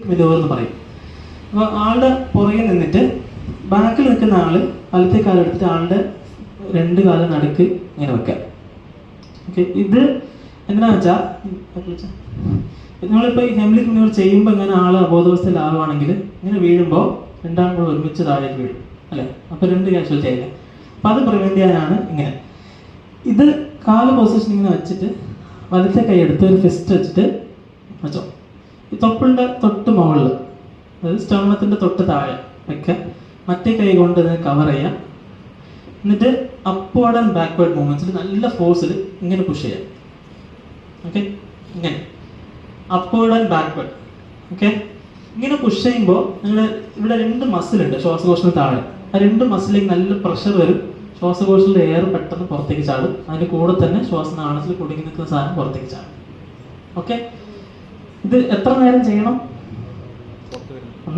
വിധവ എന്ന് പറയും. അപ്പോൾ ആളുടെ പുറകെ നിന്നിട്ട് ബാക്കിൽ നിൽക്കുന്ന ആള് വലത്തെ കാലം എടുത്തിട്ട് ആളുടെ രണ്ട് കാലം നടുക്ക് ഇങ്ങനെ വെക്കാം. ഓക്കെ, ഇത് എന്തിനാ വെച്ചാൽ നമ്മളിപ്പോൾ ഈ ഹെംലിക് മാനൂവർ ചെയ്യുമ്പോൾ ഇങ്ങനെ ആൾ അബോധാവസ്ഥയിലാവുകയാണെങ്കിൽ ഇങ്ങനെ വീഴുമ്പോൾ രണ്ടാളും കൂടെ ഒരുമിച്ച് താഴേക്ക് വീഴും അല്ലേ, അപ്പോൾ രണ്ട് കാഷ്വൽ ചെയ്യില്ല. അപ്പം അത് പ്രിവെൻറ്റ് ചെയ്യാനാണ് ഇങ്ങനെ. ഇത് കാല് പൊസിഷൻ ഇങ്ങനെ വെച്ചിട്ട് വലത്തെ കൈ എടുത്ത് ഒരു ഫിസ്റ്റ് വെച്ചിട്ട് വെച്ചോ, ഈ തൊപ്പിളിൻ്റെ തൊട്ട് മുകളിൽ, അതായത് സ്റ്റർണത്തിൻ്റെ തൊട്ട് താഴെ വെക്കുക. മറ്റേ കൈ കൊണ്ട് ഇതിനെ കവർ ചെയ്യാം. എന്നിട്ട് അപ്വേർഡ് ആൻഡ് ബാക്ക്വേർഡ് മൂവ്മെൻറ്റ്സിൽ നല്ല ഫോഴ്സിൽ ഇങ്ങനെ പുഷ് ചെയ്യാം. ഓക്കെ, ഇങ്ങനെ അപ്വേർഡ് ആൻഡ് ബാക്ക്വേർഡ്. ഓക്കെ, ഇങ്ങനെ പുഷ് ചെയ്യുമ്പോൾ നിങ്ങൾ ഇവിടെ രണ്ട് മസിലുണ്ട് ശ്വാസകോശത്തിന് താഴെ. ആ രണ്ട് മസിലേക്ക് നല്ല പ്രഷർ വരും. ശ്വാസകോശത്തിലെ എയർ പെട്ടെന്ന് പുറത്തേക്ക് ചാടും. അതിൻ്റെ കൂടെ തന്നെ ശ്വാസനാളത്തിൽ കുടുങ്ങി നിൽക്കുന്ന സാധനം പുറത്തേക്ക് ചാടും. ഓക്കെ, ഇത് എത്ര നേരം ചെയ്യണം? ഒന്ന്